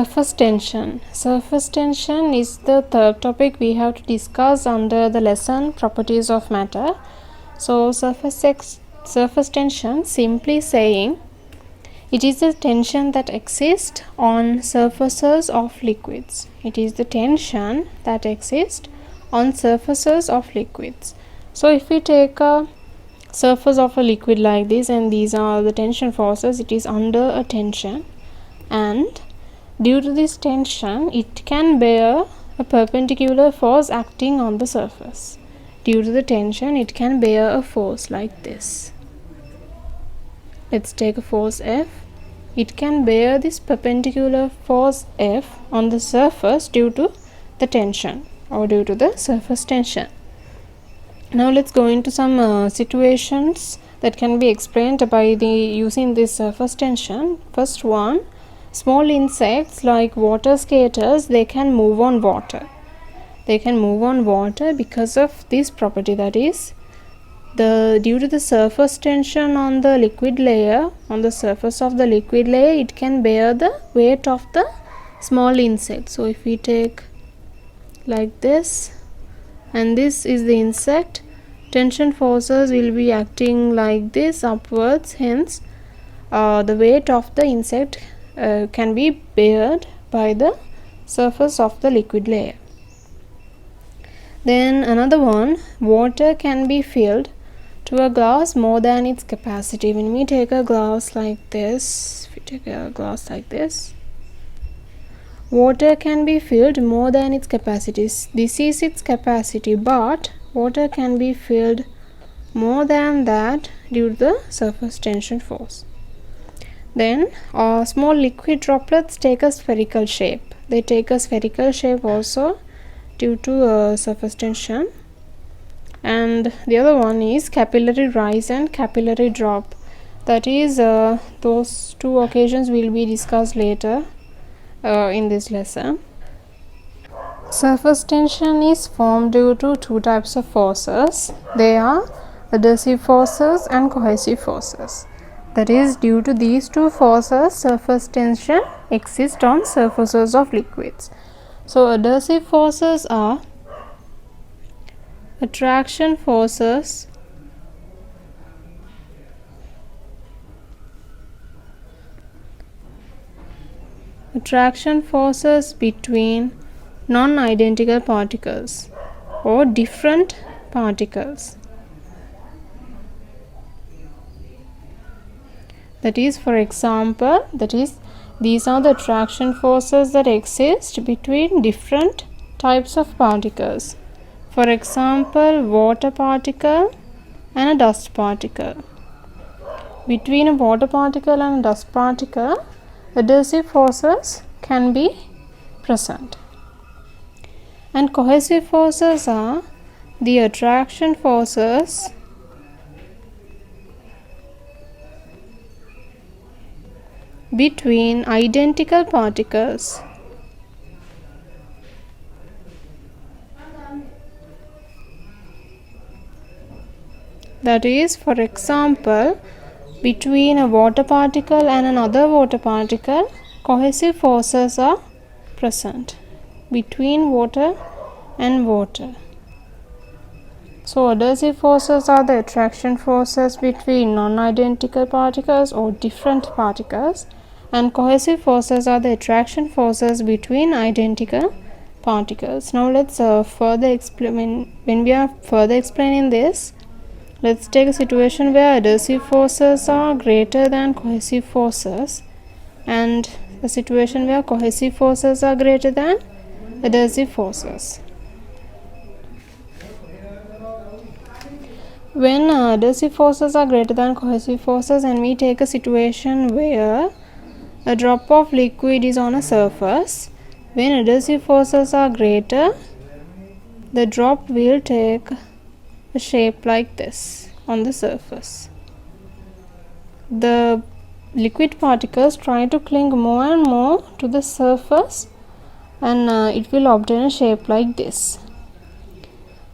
Surface tension. Surface tension is the third topic we have to discuss under the lesson properties of matter. So surface tension, simply saying, it is the tension that exists on surfaces of liquids. It is the tension that exists on surfaces of liquids. So if we take a surface of a liquid like this, and these are the tension forces, it is under a tension, and due to this tension, it can bear a perpendicular force acting on the surface. Due to the tension, it can bear a force like this. Let's take a force F. It can bear this perpendicular force F on the surface due to the tension or due to the surface tension. Now let's go into some situations that can be explained by using this surface tension. First one, small insects like water skaters, they can move on water. They can move on water because of this property, that is, due to the surface tension on the liquid layer, on the surface of the liquid layer, it can bear the weight of the small insect. So if we take like this, and this is the insect, tension forces will be acting like this upwards, hence the weight of the insect can be bared by the surface of the liquid layer. Then another one, water can be filled to a glass more than its capacity. When we take a glass like this, water can be filled more than its capacity. This is its capacity, but water can be filled more than that due to the surface tension force. Then small liquid droplets take a spherical shape. They take a spherical shape also due to surface tension. And the other one is capillary rise and capillary drop. That is, those two occasions will be discussed later in this lesson. Surface tension is formed due to two types of forces. They are adhesive forces and cohesive forces. That is, due to these two forces, surface tension exists on surfaces of liquids. So adhesive forces are attraction forces between non-identical particles or different particles. That is, for example, these are the attraction forces that exist between different types of particles. For example, water particle and a dust particle. Between a water particle and a dust particle, adhesive forces can be present. And cohesive forces are the attraction forces between identical particles. That is, for example, between a water particle and another water particle, cohesive forces are present between water and water. So adhesive forces are the attraction forces between non-identical particles or different particles, and cohesive forces are the attraction forces between identical particles. Now let's further explain. When we are further explaining this, let's take a situation where adhesive forces are greater than cohesive forces, and a situation where cohesive forces are greater than adhesive forces. When adhesive forces are greater than cohesive forces, and we take a situation where a drop of liquid is on a surface, when adhesive forces are greater, the drop will take a shape like this on the surface. The liquid particles try to cling more and more to the surface, and it will obtain a shape like this.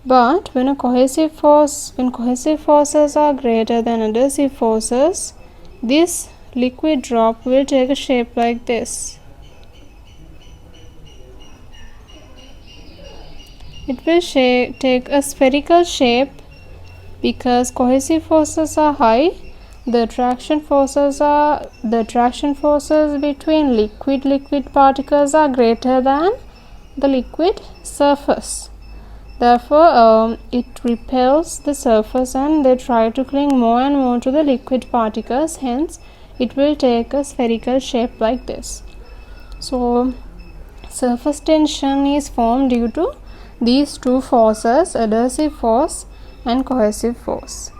But when cohesive forces are greater than adhesive forces, this liquid drop will take a shape like this. it will take a spherical shape because cohesive forces are high. The attraction forces between liquid particles are greater than the liquid surface. Therefore, it repels the surface and they try to cling more and more to the liquid particles. Hence, it will take a spherical shape like this. So, surface tension is formed due to these two forces, adhesive force and cohesive force.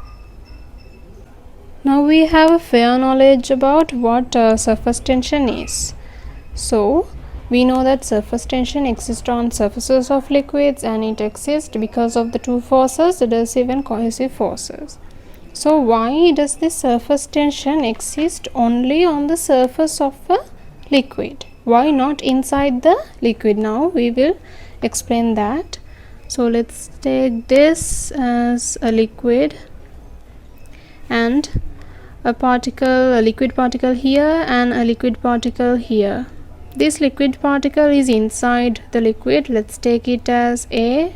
Now we have a fair knowledge about what surface tension is. So, we know that surface tension exists on surfaces of liquids and it exists because of the two forces, adhesive and cohesive forces. So, why does this surface tension exist only on the surface of a liquid? Why not inside the liquid? Now we will explain that. So, let's take this as a liquid and a liquid particle here and a liquid particle here. This liquid particle is inside the liquid. Let's take it as A,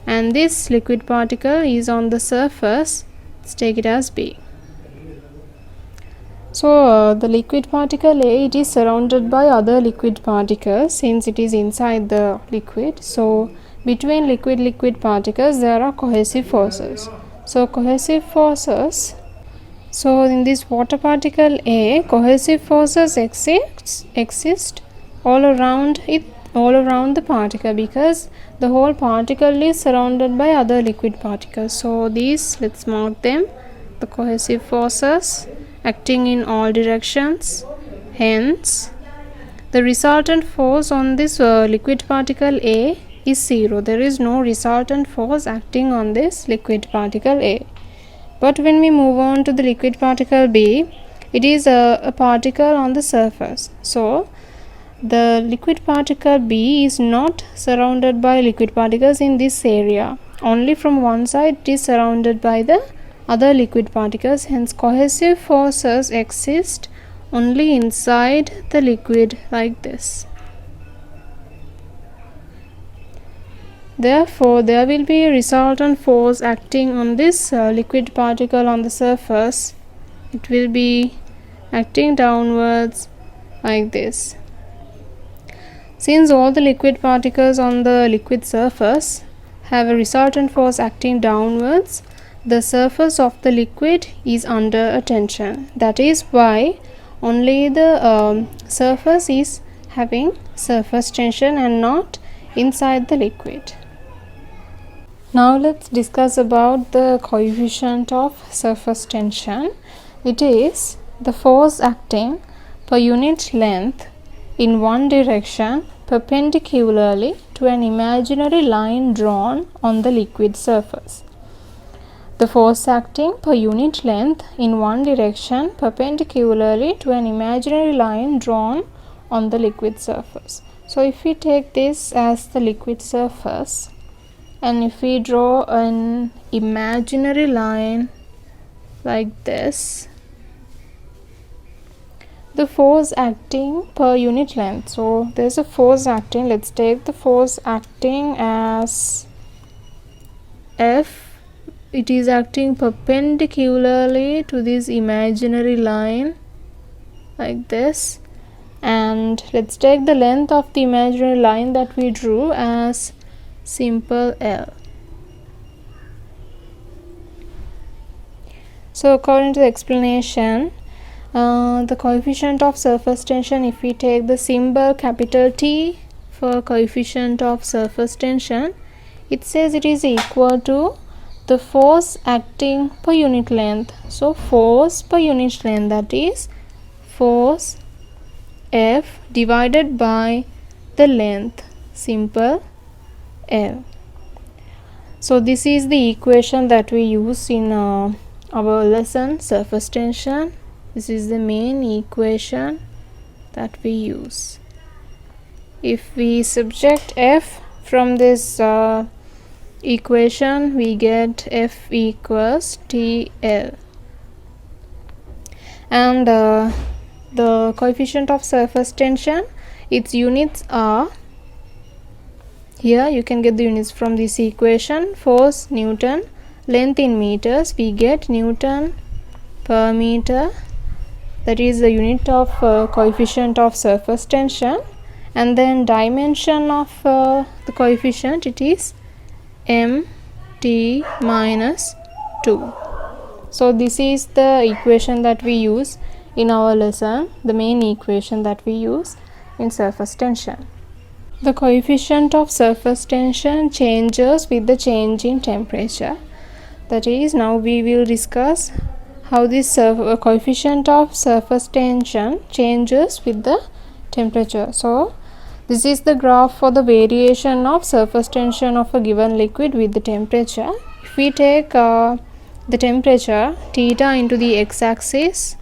and this liquid particle is on the surface. Let's take it as B. So the liquid particle A, it is surrounded by other liquid particles since it is inside the liquid. So between liquid particles there are cohesive forces. So cohesive forces. So in this water particle A, cohesive forces exist all around the particle because the whole particle is surrounded by other liquid particles. So these, let's mark them, the cohesive forces acting in all directions. Hence, the resultant force on this liquid particle A is 0. There is no resultant force acting on this liquid particle A. But when we move on to the liquid particle B, it is a particle on the surface. So, the liquid particle B is not surrounded by liquid particles in this area. Only from one side it is surrounded by the other liquid particles. Hence, cohesive forces exist only inside the liquid like this. Therefore, there will be a resultant force acting on this liquid particle on the surface. It will be acting downwards like this. Since all the liquid particles on the liquid surface have a resultant force acting downwards, the surface of the liquid is under a tension. That is why only the surface is having surface tension and not inside the liquid. Now let's discuss about the coefficient of surface tension. It is the force acting per unit length in one direction perpendicularly to an imaginary line drawn on the liquid surface. The force acting per unit length in one direction perpendicularly to an imaginary line drawn on the liquid surface. So if we take this as the liquid surface, and if we draw an imaginary line like this, the force acting per unit length. So there's a force acting. Let's take the force acting as F. It is acting perpendicularly to this imaginary line like this. And let's take the length of the imaginary line that we drew as simple L. So according to the explanation, the coefficient of surface tension, if we take the symbol capital T for coefficient of surface tension, it says it is equal to the force acting per unit length. So force per unit length, that is force F divided by the length, simple L. So this is the equation that we use in our lesson, surface tension. This is the main equation that we use. If we subtract F from this equation, we get F equals TL. And the coefficient of surface tension, its units are Here you can get the units from this equation. Force Newton, length in meters, we get Newton per meter, that is the unit of coefficient of surface tension, and then dimension of the coefficient, it is mt minus 2. So this is the equation that we use in our lesson, the main equation that we use in surface tension. The coefficient of surface tension changes with the change in temperature. That is, now we will discuss how this coefficient of surface tension changes with the temperature. So this is the graph for the variation of surface tension of a given liquid with the temperature. If we take the temperature theta into the x-axis,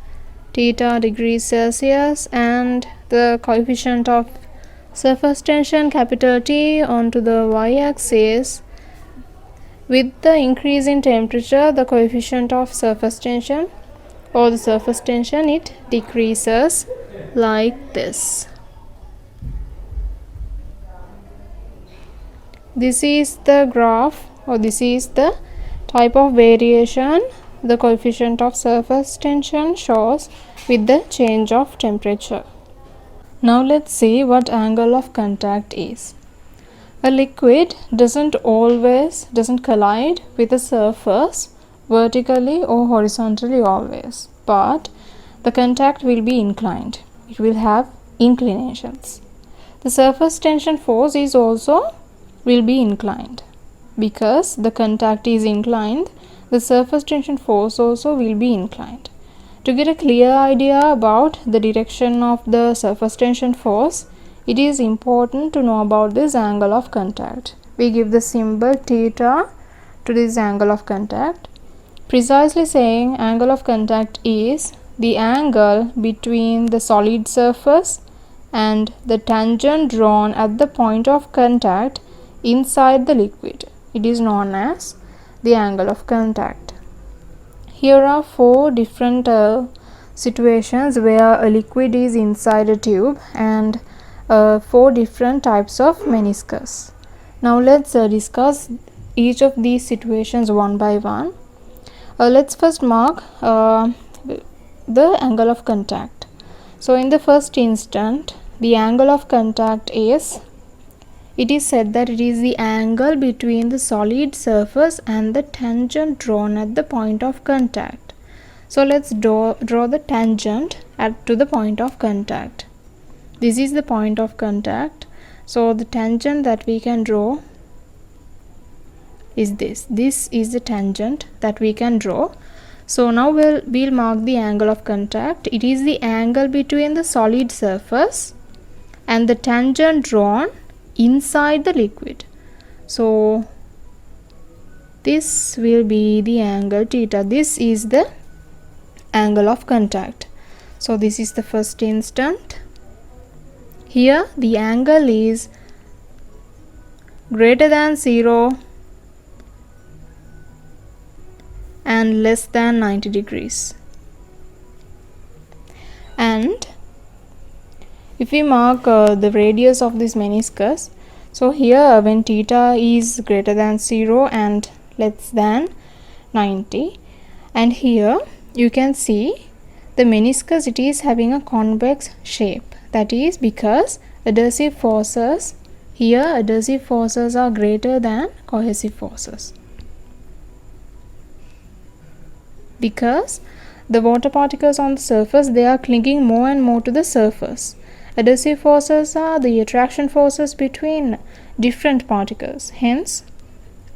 theta degrees Celsius, and the coefficient of surface tension capital T onto the y-axis, with the increase in temperature, the coefficient of surface tension or the surface tension, it decreases like this. This is the graph, or this is the type of variation the coefficient of surface tension shows with the change of temperature. Now let's see what angle of contact is. A liquid doesn't collide with a surface vertically or horizontally always, but the contact will be inclined. It will have inclinations. The surface tension force is also will be inclined. Because the contact is inclined, the surface tension force also will be inclined. To get a clear idea about the direction of the surface tension force, it is important to know about this angle of contact. We give the symbol theta to this angle of contact. Precisely saying, angle of contact is the angle between the solid surface and the tangent drawn at the point of contact inside the liquid. It is known as the angle of contact. Here are 4 different situations where a liquid is inside a tube, and 4 different types of meniscus. Now let's discuss each of these situations one by one. Let's first mark the angle of contact. So in the first instant, the angle of contact is, it is said that it is the angle between the solid surface and the tangent drawn at the point of contact. So let's draw the tangent to the point of contact. This is the point of contact. So the tangent that we can draw is this. This is the tangent that we can draw. So now we'll mark the angle of contact. It is the angle between the solid surface and the tangent drawn inside the liquid. So this will be the angle theta. This is the angle of contact. So this is the first instant. Here the angle is greater than 0 and less than 90 degrees. And if we mark the radius of this meniscus, so here when theta is greater than 0 and less than 90, and here you can see the meniscus, it is having a convex shape. That is because adhesive forces, here adhesive forces are greater than cohesive forces. Because the water particles on the surface, they are clinging more and more to the surface. Adhesive forces are the attraction forces between different particles. Hence,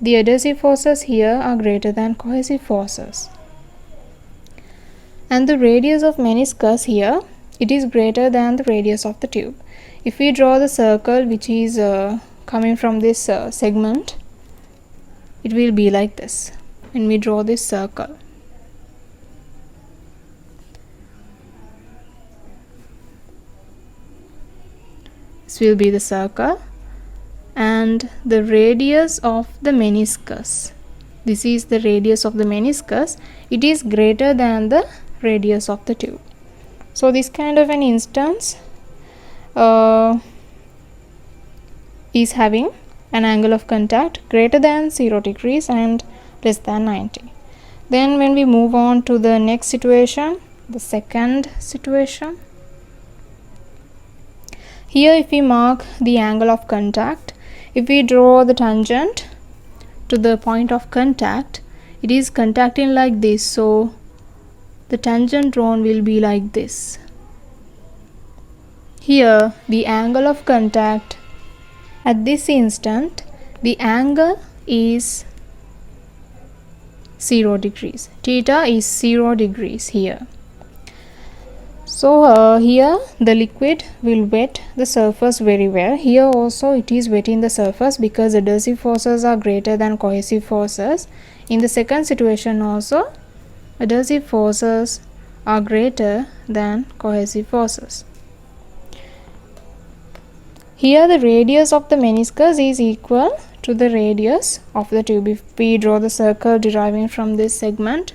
the adhesive forces here are greater than cohesive forces. And the radius of meniscus here, it is greater than the radius of the tube. If we draw the circle which is coming from this segment, it will be like this. When we draw this circle, this will be the circle, and the radius of the meniscus, this is the radius of the meniscus, it is greater than the radius of the tube. So this kind of an instance is having an angle of contact greater than 0 degrees and less than 90. Then when we move on to the next situation, the second situation, here if we mark the angle of contact, if we draw the tangent to the point of contact, it is contacting like this, so the tangent drawn will be like this. Here the angle of contact at this instant, the angle is 0 degrees. Theta is 0 degrees here. So here the liquid will wet the surface very well. Here also it is wetting the surface because adhesive forces are greater than cohesive forces. In the second situation also, adhesive forces are greater than cohesive forces. Here the radius of the meniscus is equal to the radius of the tube. If we draw the circle deriving from this segment,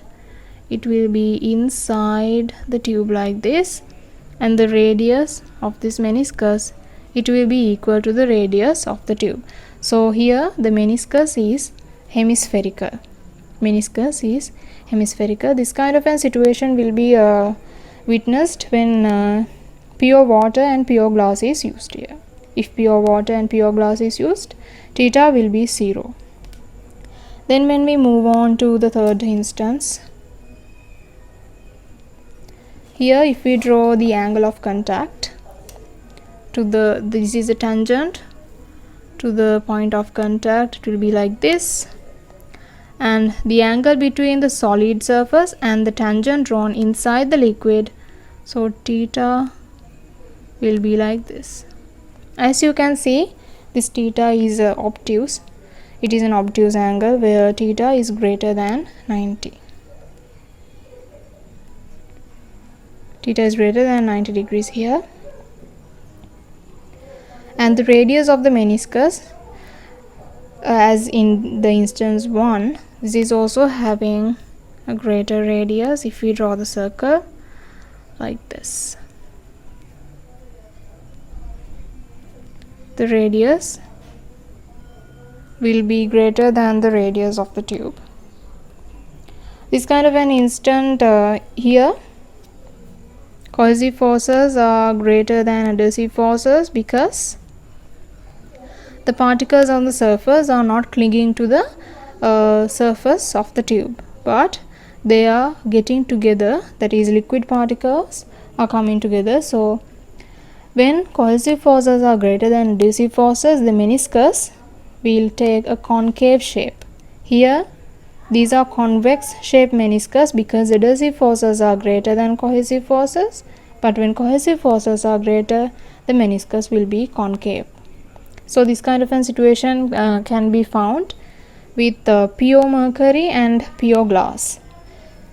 it will be inside the tube like this, and the radius of this meniscus, it will be equal to the radius of the tube. So here the meniscus is hemispherical. Meniscus is hemispherical. This kind of a situation will be witnessed when pure water and pure glass is used here. If pure water and pure glass is used, theta will be 0. Then when we move on to the third instance, here if we draw the angle of contact to this is a tangent to the point of contact, it will be like this, and the angle between the solid surface and the tangent drawn inside the liquid, so theta will be like this. As you can see, this theta is obtuse. It is an obtuse angle where theta is greater than 90. Theta is greater than 90 degrees here. And the radius of the meniscus, as in the instance 1, this is also having a greater radius. If we draw the circle like this, the radius will be greater than the radius of the tube. This kind of an instant here, cohesive forces are greater than adhesive forces because the particles on the surface are not clinging to the surface of the tube, but they are getting together, that is liquid particles are coming together. So when cohesive forces are greater than adhesive forces, the meniscus will take a concave shape. Here these are convex shaped meniscus because adhesive forces are greater than cohesive forces, but when cohesive forces are greater, the meniscus will be concave. So this kind of a situation can be found with pure mercury and pure glass.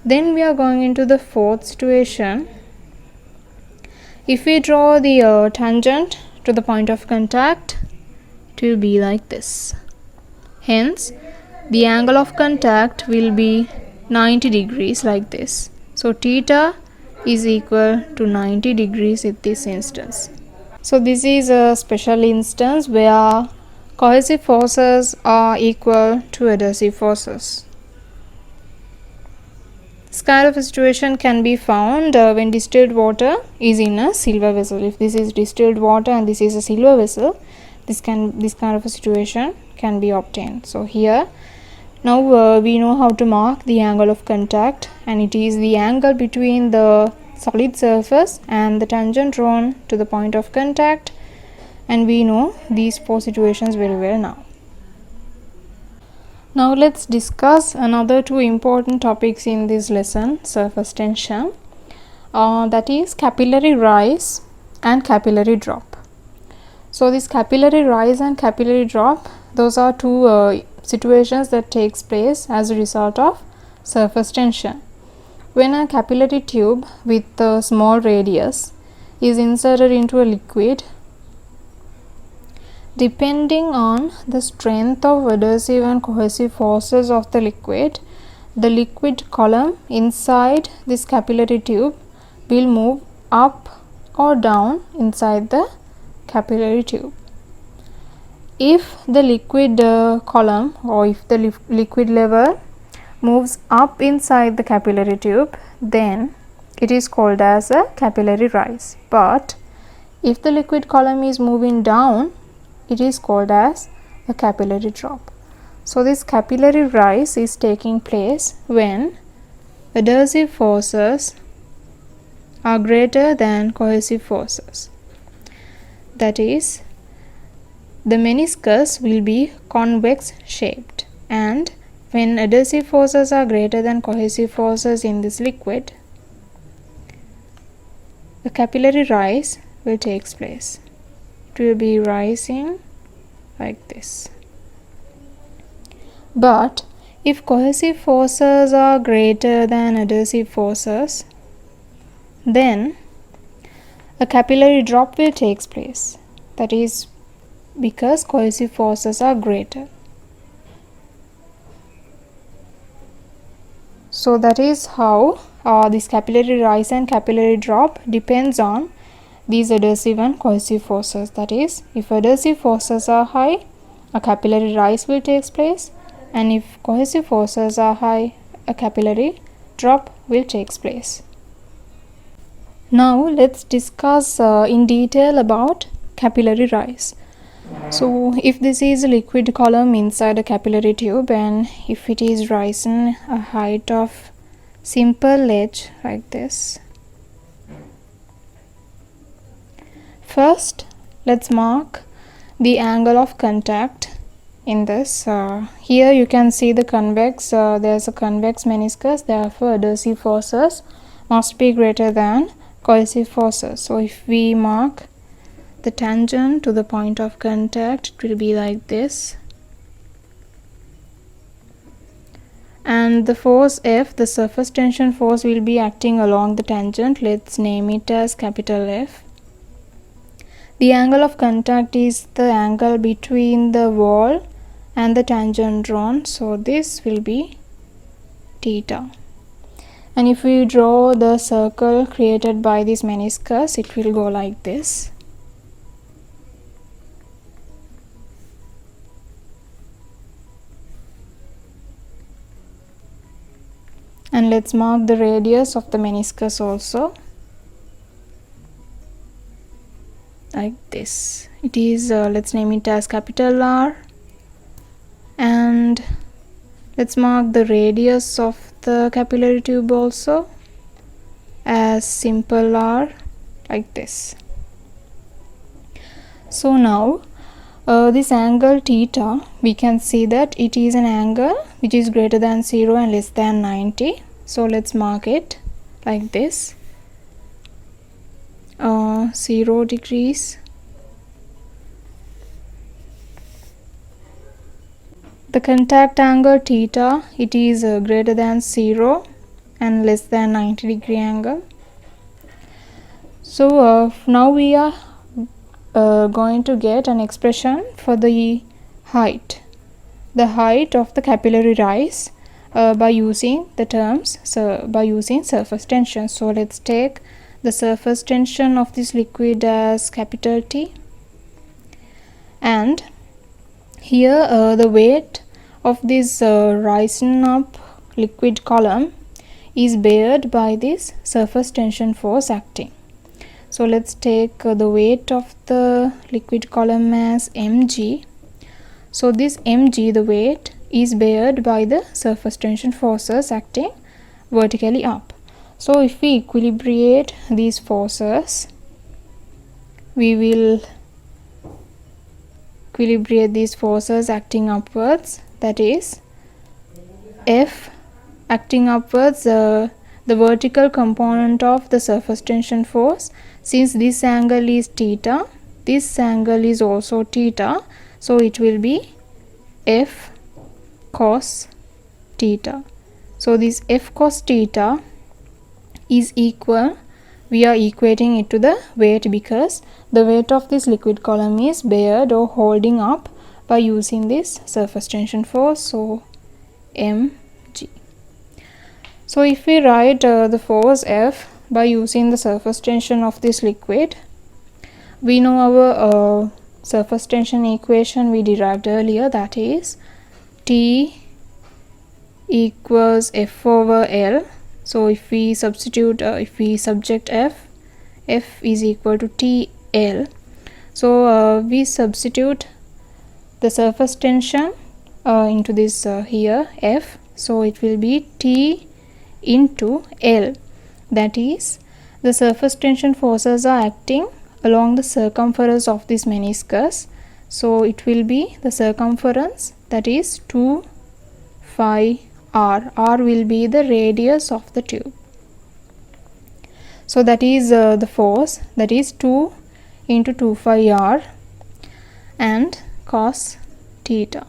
Then we are going into the fourth situation. If we draw the tangent to the point of contact, it will be like this. Hence the angle of contact will be 90 degrees like this. So theta is equal to 90 degrees in this instance. So this is a special instance where cohesive forces are equal to adhesive forces. This kind of a situation can be found when distilled water is in a silver vessel. If this is distilled water and this is a silver vessel, this kind of a situation can be obtained. So here now we know how to mark the angle of contact, and it is the angle between the solid surface and the tangent drawn to the point of contact, and we know these four situations very well now. Now let's discuss another two important topics in this lesson, surface tension, that is capillary rise and capillary drop. So this capillary rise and capillary drop, those are two situations that takes place as a result of surface tension. When a capillary tube with a small radius is inserted into a liquid, depending on the strength of adhesive and cohesive forces of the liquid column inside this capillary tube will move up or down inside the capillary tube. if the liquid column or if the liquid level moves up inside the capillary tube, then it is called as a capillary rise. But if the liquid column is moving down, it is called as a capillary drop. So this capillary rise is taking place when adhesive forces are greater than cohesive forces. That is, the meniscus will be convex shaped, and when adhesive forces are greater than cohesive forces in this liquid, the capillary rise will take place. It will be rising like this. But if cohesive forces are greater than adhesive forces, then a capillary drop will take place. That is because cohesive forces are greater. So that is how this capillary rise and capillary drop depends on these adhesive and cohesive forces. That is, if adhesive forces are high, a capillary rise will take place, and if cohesive forces are high, a capillary drop will take place. Now let's discuss in detail about capillary rise. So if this is a liquid column inside a capillary tube, and if it is rising a height of simple edge like this, first let's mark the angle of contact in this. Here you can see the convex, there's a convex meniscus, therefore adhesive forces must be greater than cohesive forces. So if we mark the tangent to the point of contact, it will be like this, and the force F, the surface tension force, will be acting along the tangent. Let's name it as capital F. The angle of contact is the angle between the wall and the tangent drawn, so this will be theta. And if we draw the circle created by this meniscus, it will go like this. And let's mark the radius of the meniscus also, like this. It is let's name it as capital R, and let's mark the radius of the capillary tube also as simple R, like this. So now this angle theta, we can see that it is an angle which is greater than 0 and less than 90. So let's mark it like this, 0 degrees. The contact angle theta, it is greater than 0 and less than 90 degree angle. So now we are going to get an expression for the height of the capillary rise by using the terms, by using surface tension. So let's take the surface tension of this liquid as capital T, and here the weight of this rising up liquid column is bared by this surface tension force acting. So let's take the weight of the liquid column as mg. So this mg, the weight, is bared by the surface tension forces acting vertically up. So if we equilibrate these forces, we will equilibrate these forces acting upwards, that is F acting upwards, the vertical component of the surface tension force. Since this angle is theta, this angle is also theta, so it will be F cos theta. So this F cos theta is equal, we are equating it to the weight, because the weight of this liquid column is bared or holding up by using this surface tension force, so mg. So if we write the force F by using the surface tension of this liquid, we know our surface tension equation we derived earlier, that is T equals F over L. So if we substitute, if we subject F is equal to TL. So we substitute the surface tension into this here F, so it will be T into L, that is the surface tension forces are acting along the circumference of this meniscus, so it will be the circumference, that is 2 phi r. R will be the radius of the tube. So that is the force, that is 2 into 2 phi r and cos theta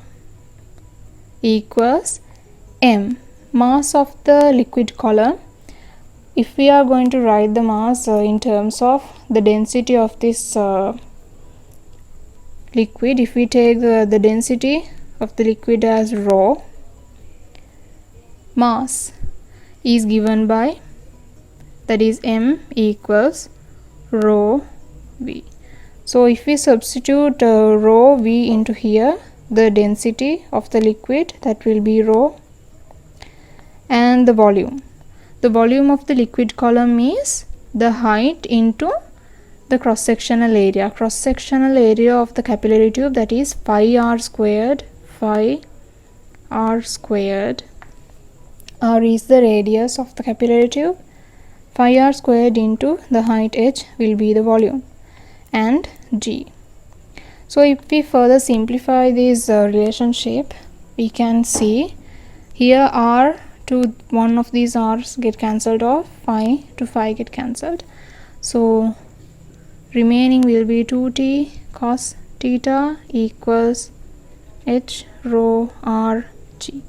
equals m, mass of the liquid column. If we are going to write the mass in terms of the density of this liquid, if we take the density of the liquid as rho, mass is given by, that is m equals rho v. So if we substitute rho v into here, the density of the liquid, that will be rho, and the volume. The volume of the liquid column is the height into the cross-sectional area. Cross-sectional area of the capillary tube, that is phi r squared. Phi r squared. R is the radius of the capillary tube. Phi r squared into the height h will be the volume, and G. So if we further simplify this relationship, we can see here r to one of these r's get cancelled off, phi to phi get cancelled, so remaining will be 2t cos theta equals h rho r g.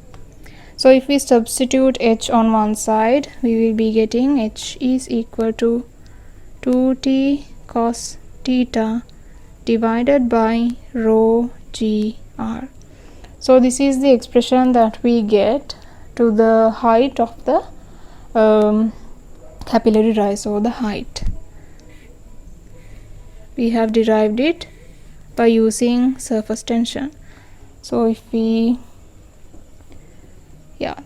So if we substitute h on one side, we will be getting h is equal to 2t cos theta divided by rho g r. So this is the expression that we get to the height of the capillary rise, or the height. We have derived it by using surface tension. So if we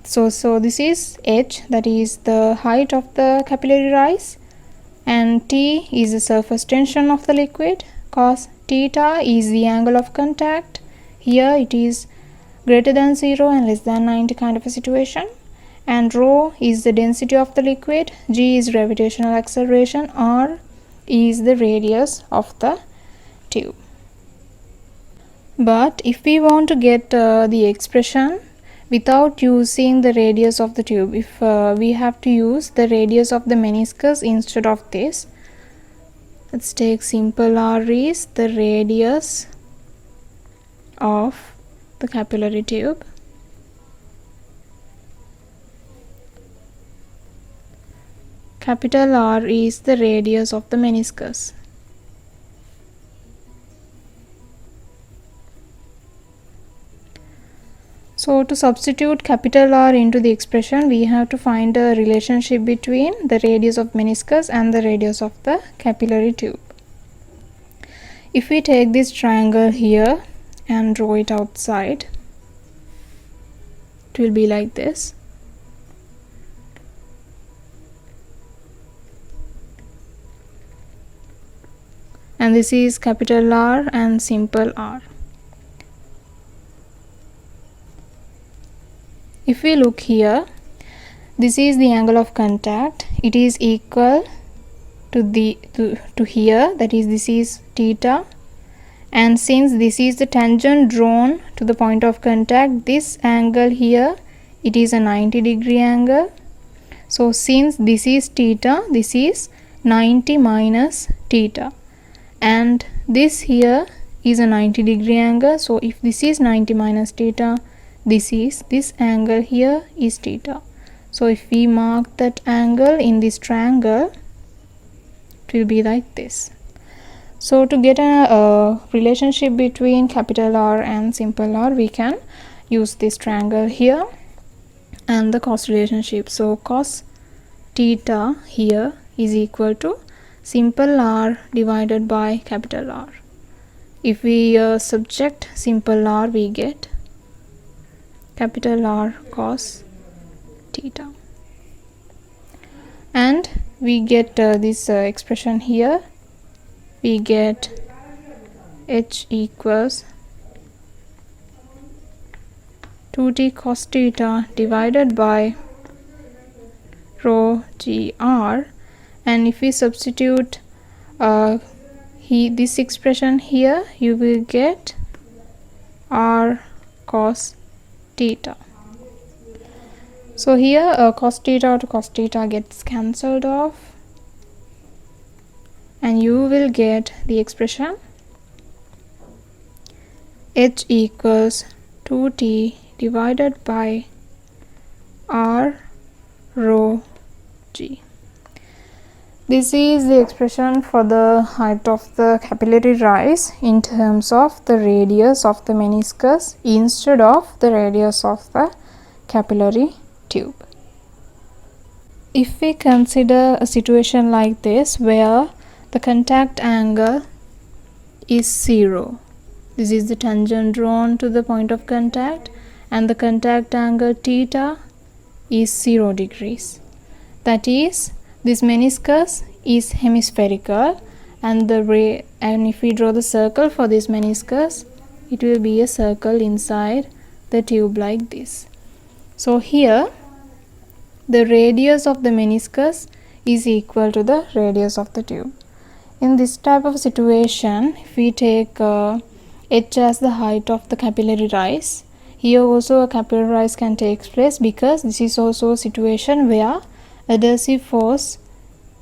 so this is h, that is the height of the capillary rise, and T is the surface tension of the liquid. Cos theta is the angle of contact. Here it is greater than 0 and less than 90 kind of a situation, and rho is the density of the liquid, g is gravitational acceleration, r is the radius of the tube. But if we want to get the expression without using the radius of the tube, if we have to use the radius of the meniscus instead of this, let's take simple r is the radius of the capillary tube. Capital R is the radius of the meniscus. So to substitute capital R into the expression, we have to find a relationship between the radius of meniscus and the radius of the capillary tube. If we take this triangle here and draw it outside, it will be like this. And this is capital R and simple r. If we look here, this is the angle of contact. It is equal to here, that is this is theta, and since this is the tangent drawn to the point of contact, this angle here, it is a 90-degree angle. So since this is theta, this is 90 minus theta, and this here is a 90-degree angle. So if this is 90 minus theta, this angle here is theta. So if we mark that angle in this triangle, it will be like this. So to get a relationship between capital R and simple r, we can use this triangle here and the cos relationship. So cos theta here is equal to simple r divided by capital R. If we subtract simple r, we get capital R cos theta, and we get this expression here. We get h equals 2t cos theta divided by rho gr, and if we substitute this expression here, you will get r cos theta. So here cos theta to cos theta gets cancelled off, and you will get the expression h equals 2t divided by r rho g. This is the expression for the height of the capillary rise in terms of the radius of the meniscus instead of the radius of the capillary tube. If we consider a situation like this where the contact angle is 0, this is the tangent drawn to the point of contact, and the contact angle theta is 0 degrees. That is, this meniscus is hemispherical, and if we draw the circle for this meniscus, it will be a circle inside the tube like this. So here the radius of the meniscus is equal to the radius of the tube. In this type of situation, if we take h as the height of the capillary rise, here also a capillary rise can take place, because this is also a situation where adhesive force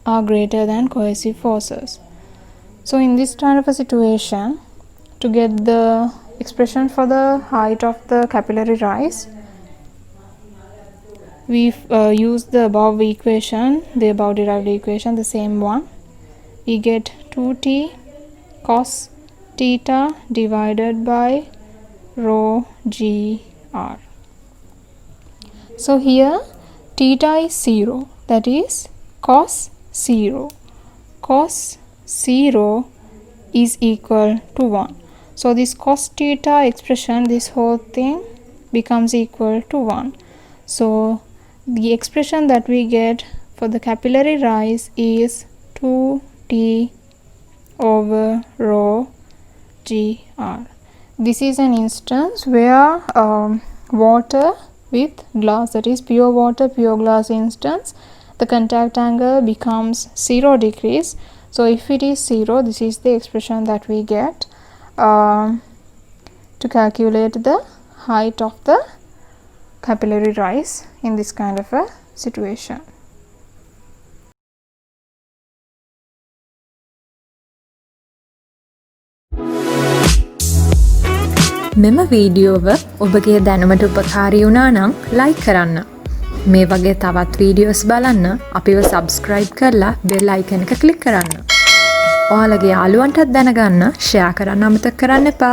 are greater than cohesive forces. So in this kind of a situation, to get the expression for the height of the capillary rise, we use the above equation, the above derived equation, the same one. We get 2t cos theta divided by rho gr. So here theta is 0, that is cos 0. Cos 0 is equal to 1. So this cos theta expression, this whole thing becomes equal to 1. So the expression that we get for the capillary rise is 2t over rho gr. This is an instance where water with glass, that is pure water, pure glass instance, the contact angle becomes 0 degrees. So if it is 0, this is the expression that we get to calculate the height of the capillary rise in this kind of a situation. මෙම වීඩියෝව ඔබගේ දැනුමට උපකාරී වුණා නම් like කරන්න. මේ වගේ තවත් videos බලන්න අපිව සබ්ස්ක්‍රයිබ් කරලා බෙල් අයිකන් එක ක්ලික් කරන්න. ඔයාලගේ යාළුවන්ටත් දැනගන්න ෂෙයා කරන්න අමතක කරන්න එපා.